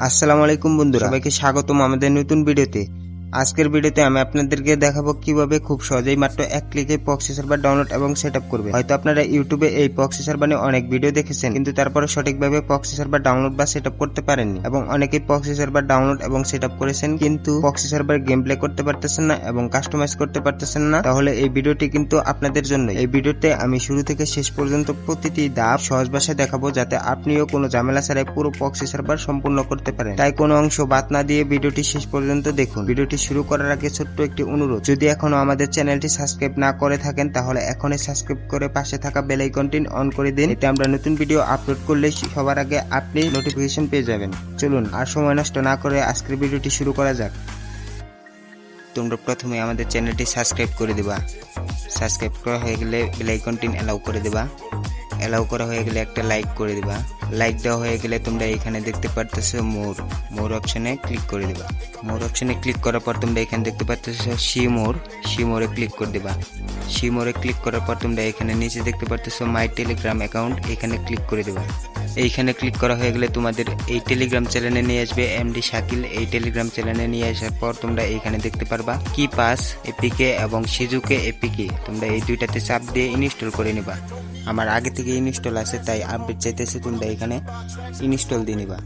আসসালামু আলাইকুম বন্ধুরা, সবাইকে স্বাগতম আমাদের নতুন ভিডিওতে। আজকের ভিডিওতে আমি আপনাদেরকে দেখাবো কিভাবে খুব সহজেই মাত্র এক ক্লিকে প্রক্সি সার্ভার ডাউনলোড এবং সেটআপ করবেন। হয়তো আপনারা ইউটিউবে এই প্রক্সি সার্ভার নিয়ে অনেক ভিডিও দেখেছেন, কিন্তু তারপরে সঠিকভাবে প্রক্সি সার্ভার ডাউনলোড বা সেটআপ করতে পারেননি, এবং অনেকেই প্রক্সি সার্ভার ডাউনলোড এবং সেটআপ করেছেন কিন্তু প্রক্সি সার্ভার গেম প্লে করতে পারতেছেন না এবং কাস্টমাইজ করতে পারতেছেন না। তাহলে এই ভিডিওটি কিন্তু আপনাদের জন্য। এই ভিডিওতে আমি শুরু থেকে শেষ পর্যন্ত প্রতিটি ধাপ সহজ ভাষায় দেখাবো, যাতে আপনিও কোনো ঝামেলা ছাড়াই পুরো প্রক্সি সার্ভার সম্পূর্ণ করতে পারেন। তাই কোনো অংশ বাদ না দিয়ে ভিডিওটি শেষ পর্যন্ত দেখুন। ভিডিওটি শুরু করার আগে ছোট্ট একটি অনুরোধ, যদি এখনো আমাদের চ্যানেলটি সাবস্ক্রাইব না করে থাকেন তাহলে এখনই সাবস্ক্রাইব করে পাশে থাকা বেল আইকনটি অন করে দিন। এতে আমরা নতুন ভিডিও আপলোড করলে সবার আগে আপনি নোটিফিকেশন পেয়ে যাবেন। চলুন আর সময় নষ্ট না করে আজকের ভিডিওটি শুরু করা যাক। তোমরা প্রথমে আমাদের চ্যানেলটি সাবস্ক্রাইব করে দিবা। সাবস্ক্রাইব করা হয়ে গেলে বেল আইকনটি অ্যালাউ করে দিবা। অ্যালাউ করা হয়ে গেলে একটা লাইক করে দিবা। লাইক দেওয়া হয়ে গেলে তোমরা এখানে দেখতে পারতেছো মোর অপশনে ক্লিক করে দিবা। মোর অপশনে ক্লিক করার পর তোমরা এখানে দেখতে পারতেছো সি মোরে ক্লিক করে দিবা। সি মোরে ক্লিক করার পর তোমরা এখানে নিচে দেখতে পারতেছো মাই টেলিগ্রাম অ্যাকাউন্ট, এখানে ক্লিক করে দিবা। এইখানে ক্লিক করা হয়ে গেলে তোমাদের এই টেলিগ্রাম চ্যানেলে নিয়ে আসবে এমডি শাকিল। এই টেলিগ্রাম চ্যানেলে নিয়ে আসার পর তোমরা এইখানে দেখতে পারবা কি পাস এপিকে এবং সিজুকে এপিকে, তোমরা এই দুইটাতে চাপ দিয়ে ইনস্টল করে নিবা। আমার আগে থেকে ইনস্টল আছে তাই আপডেট চাইতেছে, তোমরা এখানে ইনস্টল দিয়ে নিবা।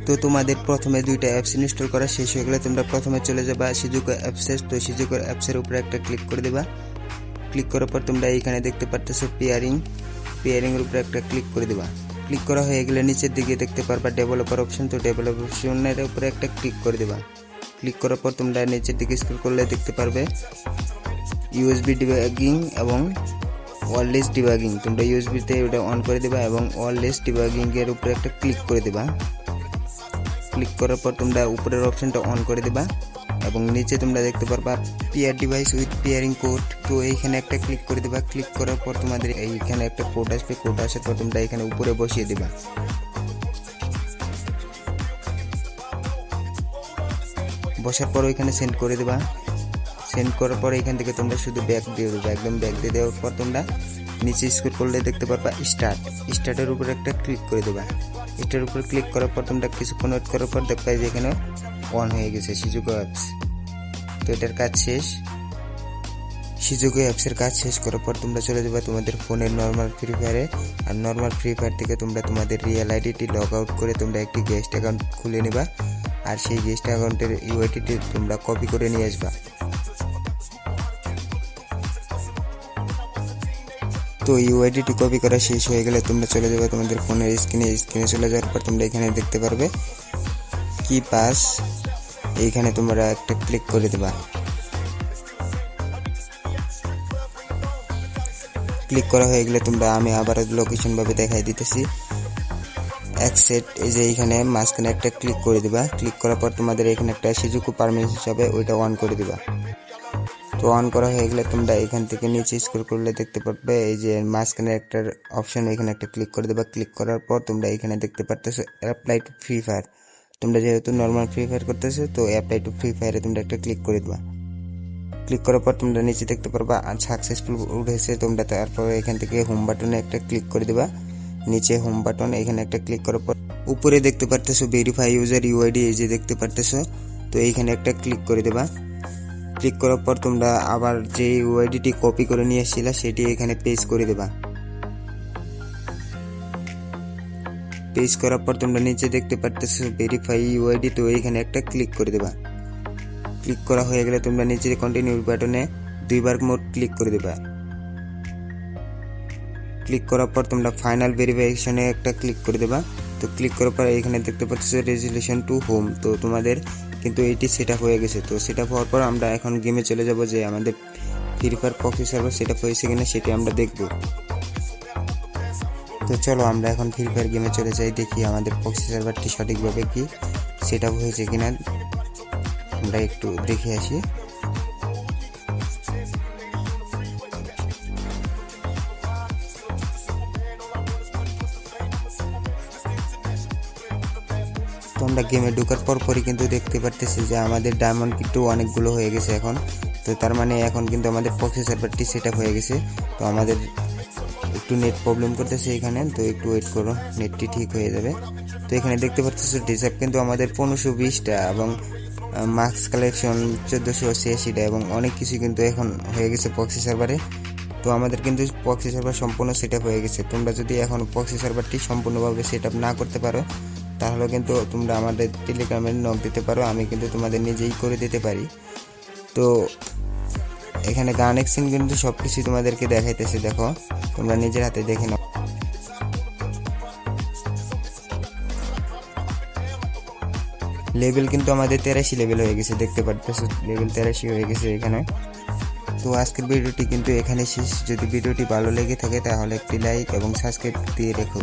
তো তোমাদের প্রথমে দুইটা অ্যাপস ইনস্টল করা শেষ হয়ে গেলে তোমরা প্রথমে চলে যাবা সিজুকো অ্যাপসে। তো সিজুকো অ্যাপসের উপরে একটা ক্লিক করে দিবা। ক্লিক করার পর তোমরা এইখানে দেখতে পারতেছো পেয়ারিং এর উপরে একটা ক্লিক করে দিবা। ক্লিক করা হয়ে গেলে নিচের দিকে দেখতে পারবা ডেভেলপার অপশন। তো ডেভেলপার অপশনের উপরে একটা ক্লিক করে দিবা। ক্লিক করার পর তোমরা নিচের দিকে স্ক্রল করলে দেখতে পারবে ইউএসবি ডিবাগিং এবং ওয়্যারলেস ডিবাগিং। তোমরা ইউএসবিতে ওটা অন করে দিবা এবং ওয়্যারলেস ডিবাগিং এর উপরে একটা ক্লিক করে দিবা। ক্লিক করার পর তোমরা উপরের অপশনটা অন করে দিবা এবং নিচে তোমরা দেখতে পারবা pair device with pairing code. তো এইখানে একটা ক্লিক করে দিবা। ক্লিক করার পর তোমাদের এইখানে একটা কোড আসবে। কোড আসার পর তোমরা এখানে উপরে বসিয়ে দিবা। বসার পর ওইখানে সেন্ড করে দিবা। সেন্ড করার পর এখান থেকে তোমরা শুধু ব্যাক দিয়ে দেবে, একদম ব্যাক দিয়ে দেওয়ার পর তোমরা নিচে স্ক্রল করলে দেখতে পারবা স্টার্টের উপরে একটা ক্লিক করে দেবা। এটার উপর ক্লিক করার পর তোমরা কিছুক্ষণ ওয়েট করার পর দেখবা যে এখানে অন হয়ে গেছে সিজুকো অ্যাপস। তো এটার কাজ শেষ। সিজুকো অ্যাপসের কাজ শেষ করার পর তোমরা চলে যাবে তোমাদের ফোনের নর্মাল ফ্রি ফায়ারে। আর নর্মাল ফ্রি ফায়ার থেকে তোমরা তোমাদের রিয়েল আইডিটি লগ আউট করে তোমরা একটি গেস্ট অ্যাকাউন্ট খুলে নেবা। আর সেই গেস্ট অ্যাকাউন্টের ইউআইডিটি তোমরা কপি করে নিয়ে আসবা। তো ইউআইডিটি কপি করা শেষ হয়ে গেলে তোমরা চলে যাবে তোমাদের ফোনের স্ক্রিনে চলে যাওয়ার পর তোমরা এখানে দেখতে পারবে কি পাস, এইখানে তোমরা একটা ক্লিক করে দেবা। ক্লিক করা হয়ে গেলে তোমরা আমি আবার লোকেশন ভাবে দেখাই দিতেছি। অ্যাকসেপ্ট, এই যে এইখানে মাঝখানে একটা ক্লিক করে দিবা। ক্লিক করার পর তোমাদের এখানে একটা সিজুকো পারমিশন হিসাবে ওইটা অন করে দিবা। তো অন করা হয়ে গেলে তোমরা এখান থেকে নিচে স্ক্রল করলে দেখতে পারবে এই যে মাঝখানে একটা অপশন, এখানে একটা ক্লিক করে দেবা। ক্লিক করার পর তোমরা এখানে দেখতে পারতেছো অ্যাপ্লাই টু ফ্রি ফায়ার। তোমরা যেহেতু নর্মাল ফ্রি ফায়ার করতেছো তো অ্যাপ্লাই টু ফ্রি ফায়ারে তোমরা একটা ক্লিক করে দেবা। ক্লিক করার পর তোমরা নিচে দেখতে পারবা সাকসেসফুল উঠেছে। তোমরা তারপরে এখান থেকে হোম বাটনে একটা ক্লিক করে দেবা। নিচে হোম বাটন এখানে একটা ক্লিক করার পর উপরে দেখতে পারতেছো ভেরিফাই ইউজার ইউআইডি, এই যে দেখতে পারতেছো। তো এইখানে একটা ক্লিক করে দেবা। ক্লিক করার পর তোমরা আবার যে ইউআইডিটি কপি করে নিয়ে এসেছিলা সেটি এখানে পেস্ট করে দেবা। পেস্ট করার পর তোমরা নিচে দেখতে পারতেছো ভেরিফাই ইউআইডি, তো এখানে একটা ক্লিক করে দেবা। ক্লিক করা হয়ে গেলে তোমরা নিচে কন্টিনিউ বাটনে দুইবার মোট ক্লিক করে দেবা। ক্লিক করার পর তোমরা ফাইনাল ভেরিফিকেশনে একটা ক্লিক করে দেবা। তো ক্লিক করার পর এখানে দেখতে পাচ্ছ রেজুলেশন টু হোম। তো তোমাদের কিন্তু এটি সেট আপ হয়ে গেছে। তো সেট আপ হওয়ার পর আমরা এখন গেমে চলে যাব, যে আমাদের free fire proxy server set up হয়েছে কিনা সেটি আমরা দেখব। তো চলো আমরা এখন ফ্রি ফায়ার গেমে চলে যাই, দেখি আমাদের প্রক্সি সার্ভারটি সঠিকভাবে কি সেট আপ হয়েছে কিনা আমরা একটু দেখে আসি। তো আমরা গেমে ঢোকার পরই কিন্তু দেখতে পারতেছি যে আমাদের ডায়মন্ড কিন্তু অনেকগুলো হয়ে গেছে এখন। তো তার মানে এখন কিন্তু আমাদের প্রক্সি সার্ভারটি সেট আপ হয়ে গেছে। তো আমাদের একটু একটু নেট প্রবলেম করতেছে এখানে, তো একটু ওয়েট করো, নেটটি ঠিক হয়ে যাবে। তো এখানে দেখতে পাচ্ছ ডিসাপ কিন্তু আমাদের 1520টা এবং মার্কস কালেকশন 1486টা এবং অনেক কিছু কিন্তু এখন হয়ে গেছে প্রক্সি সার্ভারে। তো আমাদের কিন্তু প্রক্সি সার্ভার সম্পূর্ণ সেট আপ হয়ে গেছে। তোমরা যদি এখন প্রক্সি সার্ভারটি সম্পূর্ণভাবে সেট আপ না করতে পারো তাহলে কিন্তু তোমরা আমাদের টেলিগ্রামে নক দিতে পারো, আমি কিন্তু তোমাদের নিজেই করে দিতে পারি। তো এখানে গান এক্সচেঞ্জ কিন্তু সব কিছুই তোমাদেরকে দেখাইতেছে, দেখো তোমরা নিজের হাতে দেখে নাও। লেভেল কিন্তু আমাদের 83 লেভেল হয়ে গেছে, দেখতে পাচ্ছ লেভেল 83 হয়ে গেছে এখানে। তো আজকের ভিডিওটি কিন্তু এখানে শেষ। যদি ভিডিওটি ভালো লেগে থাকে তাহলে একটি লাইক এবং সাবস্ক্রাইব দিয়ে রেখো।